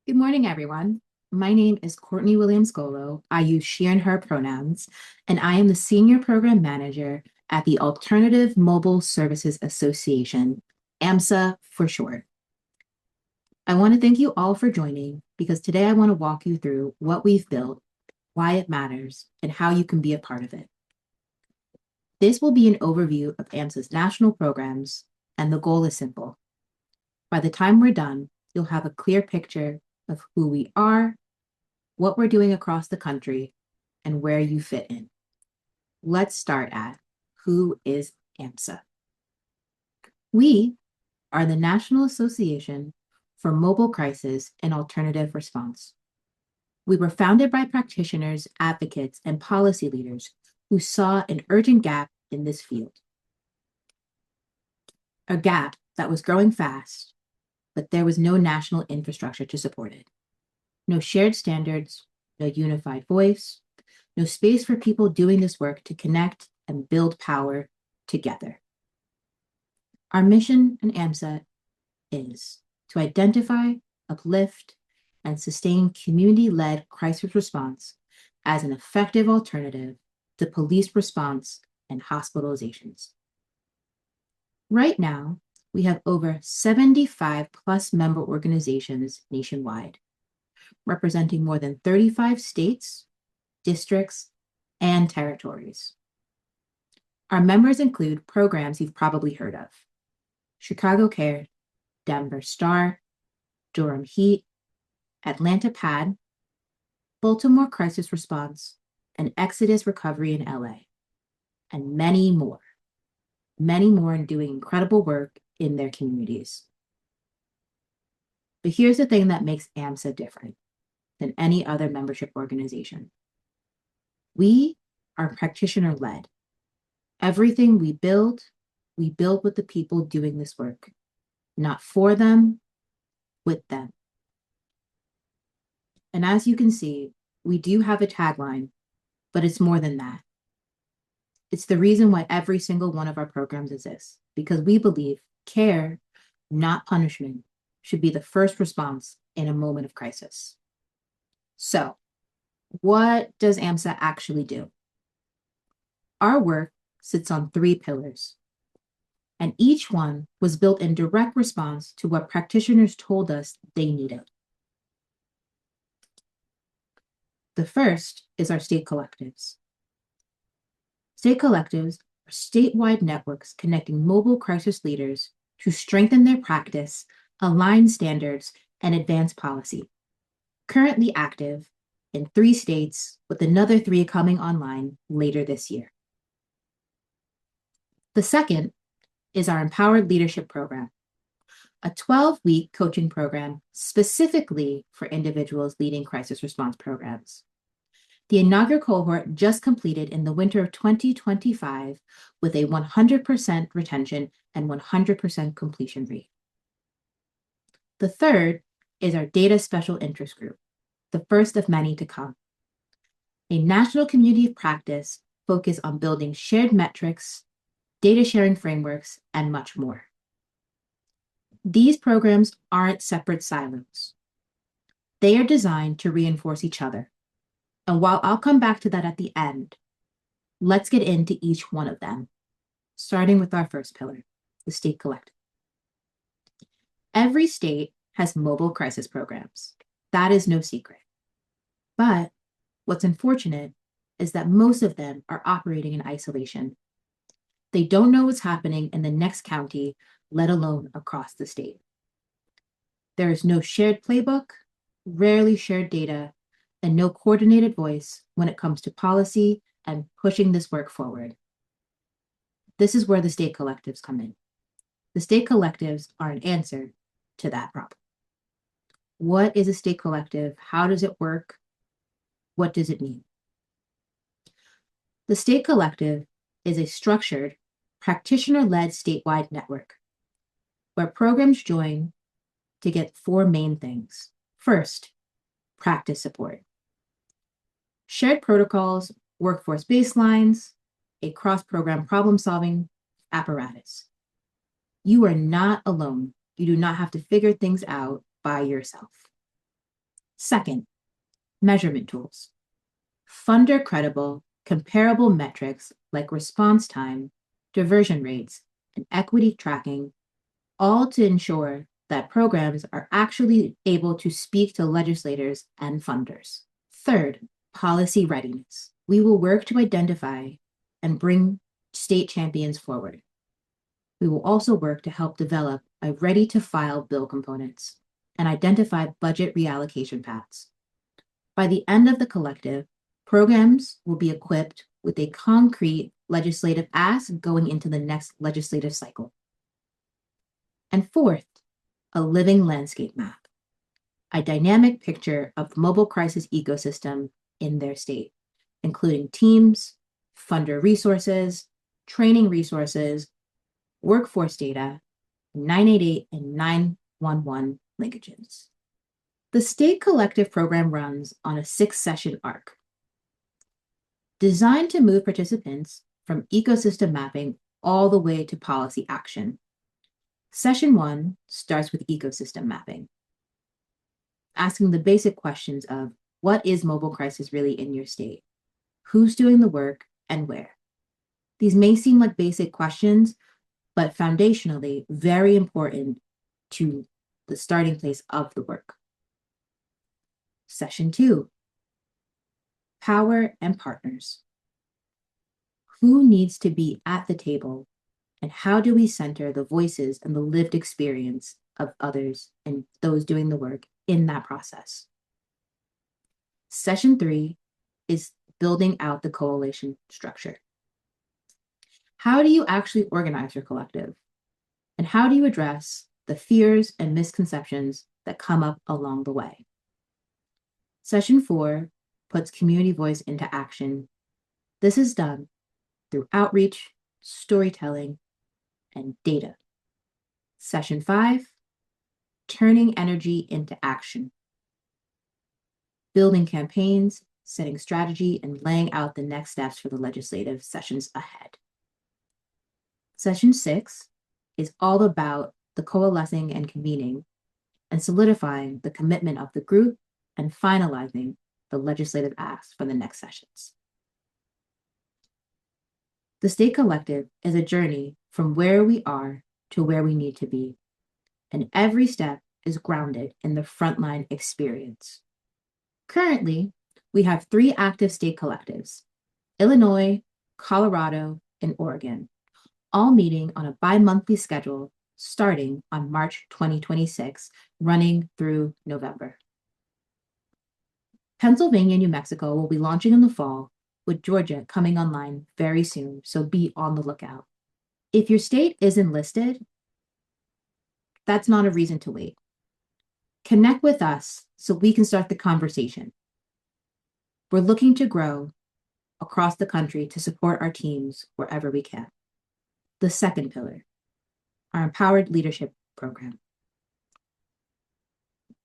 Good morning, everyone. My name is Courtney Williams-Goeloe. I use she and her pronouns, and I am the Senior Program Manager at the Alternative Mobile Services Association, AMSA for short. I want to thank you all for joining because today I want to walk you through what we've built, why it matters, and how you can be a part of it. This will be an overview of AMSA's national programs, and the goal is simple. By the time we're done, you'll have a clear picture of who we are, what we're doing across the country, and where you fit in. Let's start at who is AMSA? We are the National Association for Mobile Crisis and Alternative Response. We were founded by practitioners, advocates, and policy leaders who saw an urgent gap in this field. A gap that was growing fast, but there was no national infrastructure to support it. No shared standards, no unified voice, no space for people doing this work to connect and build power together. Our mission in AMSA is to identify, uplift, and sustain community-led crisis response as an effective alternative to police response and hospitalizations. Right now, we have over 75 plus member organizations nationwide, representing more than 35 states, districts, and territories. Our members include programs you've probably heard of: Chicago Care, Denver Star, Durham Heat, Atlanta PAD, Baltimore Crisis Response, and Exodus Recovery in LA, and many more doing incredible work in their communities. But here's the thing that makes AMSA different than any other membership organization. We are practitioner-led. Everything we build with the people doing this work, not for them, with them. And as you can see, we do have a tagline, but it's more than that. It's the reason why every single one of our programs exists, because we believe care, not punishment, should be the first response in a moment of crisis. So, what does AMSA actually do? Our work sits on 3 pillars, and each one was built in direct response to what practitioners told us they needed. The first is our state collectives. State collectives are statewide networks connecting mobile crisis leaders to strengthen their practice, align standards, and advance policy. Currently active in 3 states, with another 3 coming online later this year. The second is our Empowered Leadership Program, a 12-week coaching program specifically for individuals leading crisis response programs. The inaugural cohort just completed in the winter of 2025 with a 100% retention and 100% completion rate. The third is our Data Special Interest Group, the first of many to come. A national community of practice focused on building shared metrics, data sharing frameworks, and much more. These programs aren't separate silos. They are designed to reinforce each other. And while I'll come back to that at the end, let's get into each one of them, starting with our first pillar, the state collective. Every state has mobile crisis programs. That is no secret. But what's unfortunate is that most of them are operating in isolation. They don't know what's happening in the next county, let alone across the state. There is no shared playbook, rarely shared data, and no coordinated voice when it comes to policy and pushing this work forward. This is where the state collectives come in. The state collectives are an answer to that problem. What is a state collective? How does it work? What does it mean? The state collective is a structured, practitioner-led statewide network where programs join to get 4 main things. First, practice support. Shared protocols, workforce baselines, a cross-program problem-solving apparatus. You are not alone. You do not have to figure things out by yourself. Second, measurement tools. Funder credible, comparable metrics like response time, diversion rates, and equity tracking, all to ensure that programs are actually able to speak to legislators and funders. Third, policy readiness. We will work to identify and bring state champions forward. We will also work to help develop a ready-to-file bill components and identify budget reallocation paths. By the end of the collective, programs will be equipped with a concrete legislative ask going into the next legislative cycle. And fourth, a living landscape map, a dynamic picture of the mobile crisis ecosystem in their state, including teams, funder resources, training resources, workforce data, 988 and 911 linkages. The state collective program runs on a 6-session arc, designed to move participants from ecosystem mapping all the way to policy action. Session 1 starts with ecosystem mapping, asking the basic questions of what is mobile crisis really in your state? Who's doing the work and where? These may seem like basic questions, but foundationally very important to the starting place of the work. Session 2, power and partners. Who needs to be at the table, and how do we center the voices and the lived experience of others and those doing the work in that process? Session 3 is building out the coalition structure. How do you actually organize your collective? And how do you address the fears and misconceptions that come up along the way? Session 4 puts community voice into action. This is done through outreach, storytelling, and data. Session 5, turning energy into action. Building campaigns, setting strategy, and laying out the next steps for the legislative sessions ahead. Session 6 is all about the coalescing and convening and solidifying the commitment of the group and finalizing the legislative acts for the next sessions. The state collective is a journey from where we are to where we need to be, and every step is grounded in the frontline experience. Currently, we have 3 active state collectives: Illinois, Colorado, and Oregon, all meeting on a bi-monthly schedule starting on March 2026, running through November. Pennsylvania and New Mexico will be launching in the fall, with Georgia coming online very soon, so be on the lookout. If your state isn't listed, that's not a reason to wait. Connect with us so we can start the conversation. We're looking to grow across the country to support our teams wherever we can. The second pillar, our Empowered Leadership Program.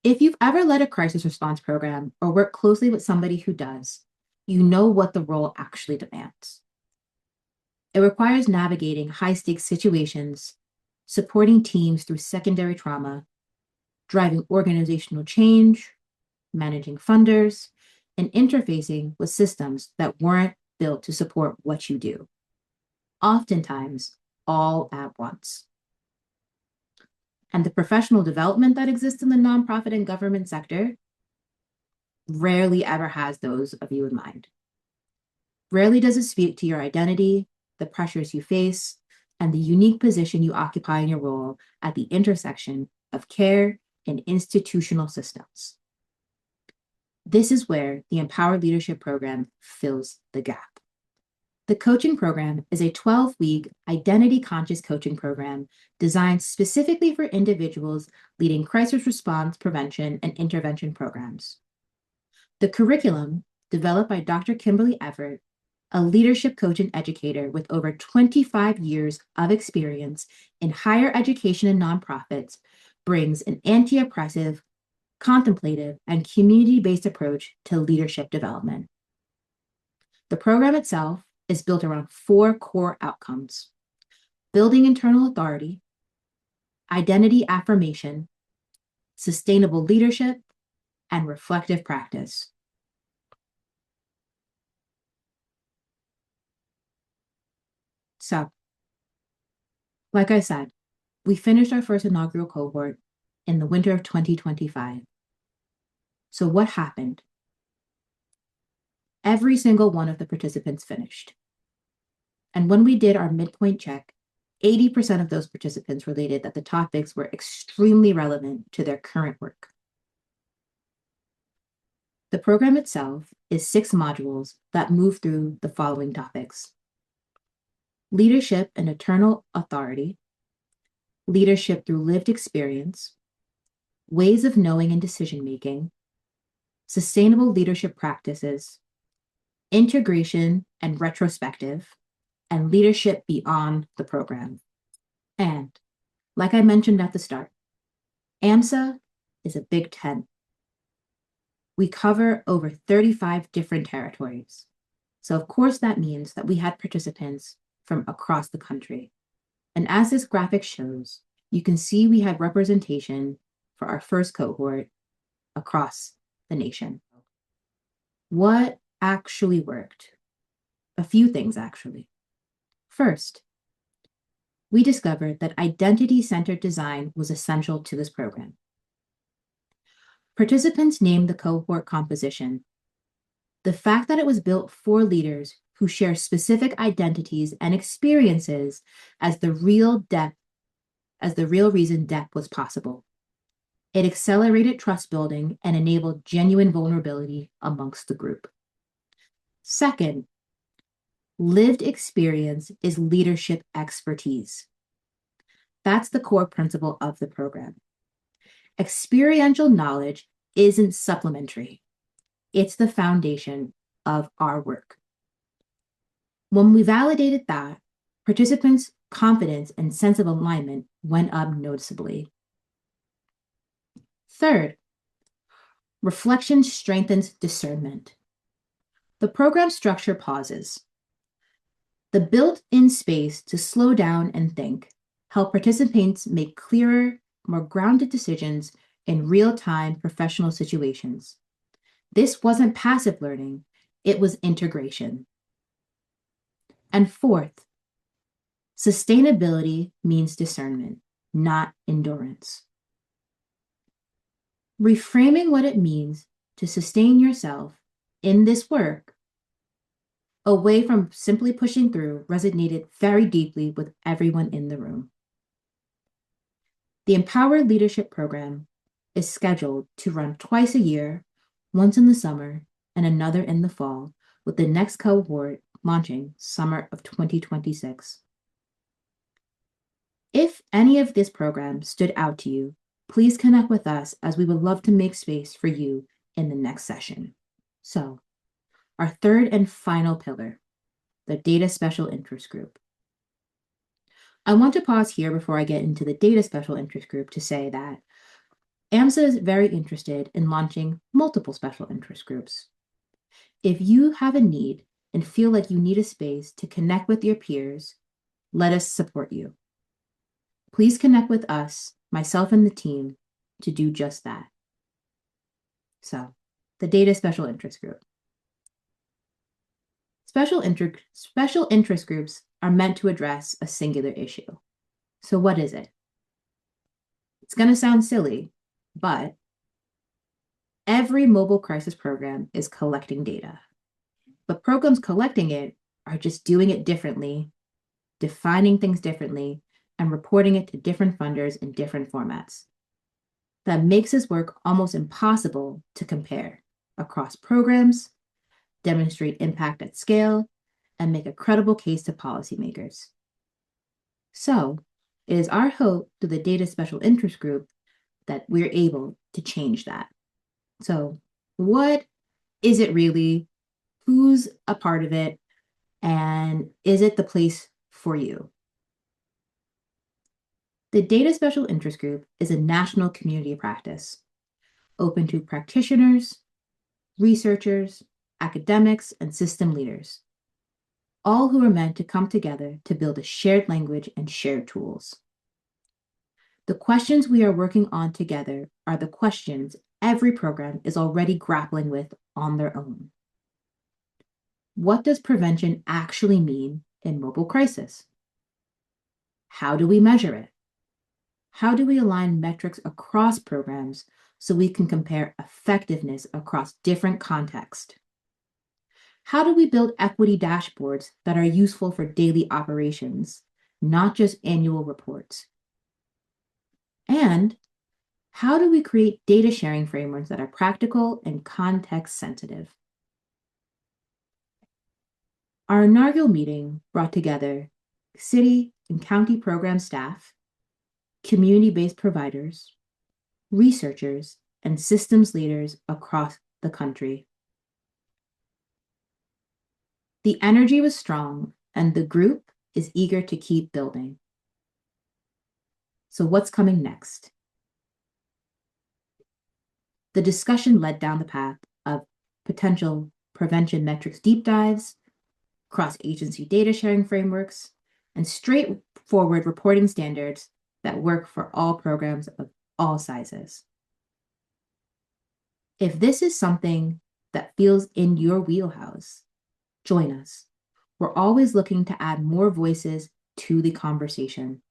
If you've ever led a crisis response program or worked closely with somebody who does, you know what the role actually demands. It requires navigating high-stakes situations, supporting teams through secondary trauma, driving organizational change, managing funders, and interfacing with systems that weren't built to support what you do, oftentimes all at once. And the professional development that exists in the nonprofit and government sector rarely ever has those of you in mind. Rarely does it speak to your identity, the pressures you face, and the unique position you occupy in your role at the intersection of care and institutional systems. This is where the Empowered Leadership Program fills the gap. The coaching program is a 12-week identity-conscious coaching program designed specifically for individuals leading crisis response, prevention, and intervention programs. The curriculum, developed by Dr. Kimberly Everett, a leadership coach and educator with over 25 years of experience in higher education and nonprofits, brings an anti-oppressive, contemplative, and community-based approach to leadership development. The program itself is built around 4 core outcomes: building internal authority, identity affirmation, sustainable leadership, and reflective practice. So, like I said, we finished our first inaugural cohort in the winter of 2025. So what happened? Every single one of the participants finished. And when we did our midpoint check, 80% of those participants related that the topics were extremely relevant to their current work. The program itself is 6 modules that move through the following topics: leadership and eternal authority, leadership through lived experience, ways of knowing and decision-making, sustainable leadership practices, integration and retrospective, and leadership beyond the program. And like I mentioned at the start, AMSA is a big tent. We cover over 35 different territories. So of course that means that we had participants from across the country. And as this graphic shows, you can see we had representation for our first cohort across the nation. What actually worked? A few things actually. First, we discovered that identity-centered design was essential to this program. Participants named the cohort composition. The fact that it was built for leaders who share specific identities and experiences as the real reason depth was possible. It accelerated trust building and enabled genuine vulnerability amongst the group. Second, lived experience is leadership expertise. That's the core principle of the program. Experiential knowledge isn't supplementary. It's the foundation of our work. When we validated that, participants' confidence and sense of alignment went up noticeably. Third, reflection strengthens discernment. The program structure pauses. The built-in space to slow down and think help participants make clearer, more grounded decisions in real-time professional situations. This wasn't passive learning, it was integration. And fourth, sustainability means discernment, not endurance. Reframing what it means to sustain yourself in this work away from simply pushing through resonated very deeply with everyone in the room. The Empowered Leadership Program is scheduled to run twice a year, once in the summer and another in the fall, with the next cohort launching summer of 2026. If any of this program stood out to you, please connect with us as we would love to make space for you in the next session. So, our third and final pillar, the Data Special Interest Group. I want to pause here before I get into the Data Special Interest Group to say that AMSA is very interested in launching multiple special interest groups. If you have a need and feel like you need a space to connect with your peers, let us support you. Please connect with us, myself and the team, to do just that. So, the Data Special Interest Group. Special interest groups are meant to address a singular issue. So what is it? It's going to sound silly, but every mobile crisis program is collecting data. But programs collecting it are just doing it differently, defining things differently, and reporting it to different funders in different formats. That makes this work almost impossible to compare across programs, demonstrate impact at scale, and make a credible case to policymakers. So, it is our hope through the Data Special Interest Group that we're able to change that. So, what is it really? Who's a part of it? And is it the place for you? The Data Special Interest Group is a national community practice, open to practitioners, researchers, academics, and system leaders, all who are meant to come together to build a shared language and shared tools. The questions we are working on together are the questions every program is already grappling with on their own. What does prevention actually mean in mobile crisis? How do we measure it? How do we align metrics across programs so we can compare effectiveness across different contexts? How do we build equity dashboards that are useful for daily operations, not just annual reports? And how do we create data sharing frameworks that are practical and context sensitive? Our inaugural meeting brought together city and county program staff, community-based providers, researchers, and systems leaders across the country. The energy was strong, and the group is eager to keep building. So what's coming next? The discussion led down the path of potential prevention metrics deep dives, cross-agency data sharing frameworks, and straightforward reporting standards that work for all programs of all sizes. If this is something that feels in your wheelhouse, join us. We're always looking to add more voices to the conversation.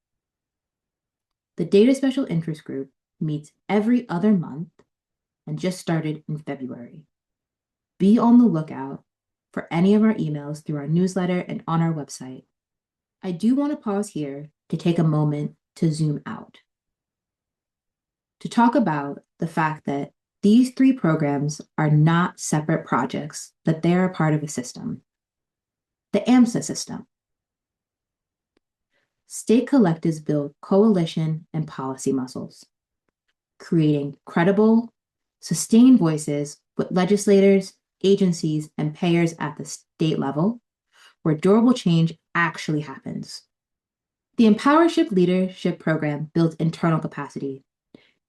The Data Special Interest Group meets every other month and just started in February. Be on the lookout for any of our emails through our newsletter and on our website. I do want to pause here to take a moment to zoom out, to talk about the fact that these three programs are not separate projects, but they are a part of a system, the AMSA system. State collectives build coalition and policy muscles, creating credible, sustained voices with legislators, agencies, and payers at the state level, where durable change actually happens. The Empowership Leadership Program builds internal capacity,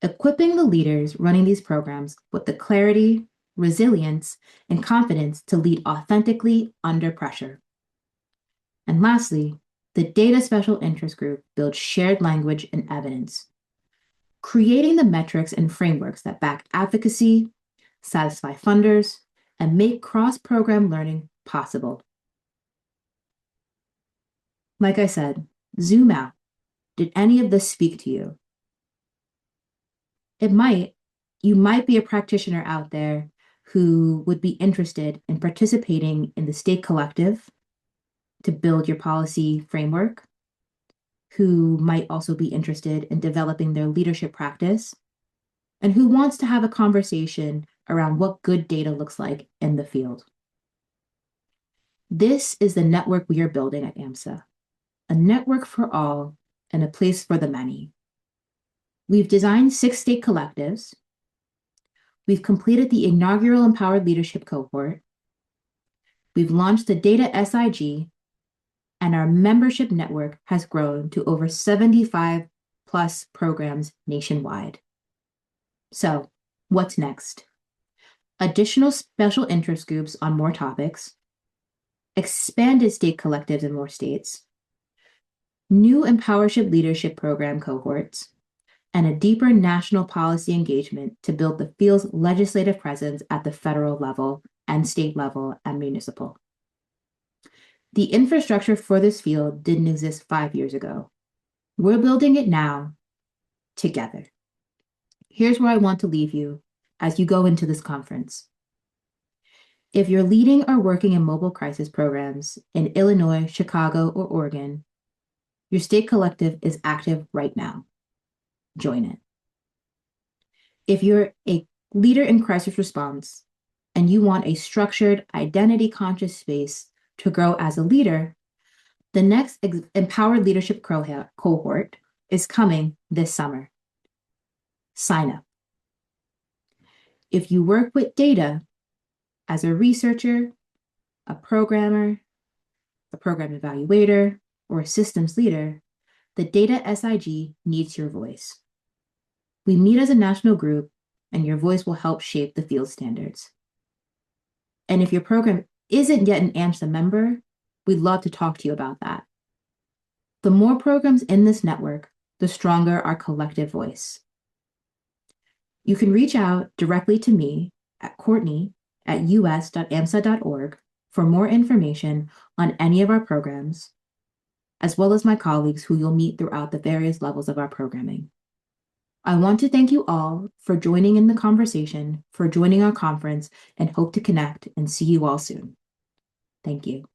equipping the leaders running these programs with the clarity, resilience, and confidence to lead authentically under pressure. And lastly, the Data Special Interest Group builds shared language and evidence, creating the metrics and frameworks that back advocacy, satisfy funders, and make cross-program learning possible. Like I said, zoom out. Did any of this speak to you? It might. You might be a practitioner out there who would be interested in participating in the state collective to build your policy framework, who might also be interested in developing their leadership practice, and who wants to have a conversation around what good data looks like in the field. This is the network we are building at AMSA, a network for all and a place for the many. We've designed 6 state collectives. We've completed the inaugural Empowered Leadership Cohort. We've launched the Data SIG, and our membership network has grown to over 75 plus programs nationwide. So, what's next? Additional special interest groups on more topics, expanded state collectives in more states, new Empowership Leadership Program cohorts, and a deeper national policy engagement to build the field's legislative presence at the federal level and state level and municipal. The infrastructure for this field didn't exist 5 years ago. We're building it now, together. Here's where I want to leave you as you go into this conference. If you're leading or working in mobile crisis programs in Illinois, Chicago, or Oregon, your state collective is active right now. Join it. If you're a leader in crisis response and you want a structured, identity-conscious space to grow as a leader, the next Empowered Leadership cohort is coming this summer. Sign up. If you work with data as a researcher, a programmer, a program evaluator, or a systems leader, the Data SIG needs your voice. We meet as a national group, and your voice will help shape the field standards. And if your program isn't yet an AMSA member, we'd love to talk to you about that. The more programs in this network, the stronger our collective voice. You can reach out directly to me at Courtney@us.amsa.org for more information on any of our programs, as well as my colleagues who you'll meet throughout the various levels of our programming. I want to thank you all for joining in the conversation, for joining our conference, and hope to connect and see you all soon. Thank you.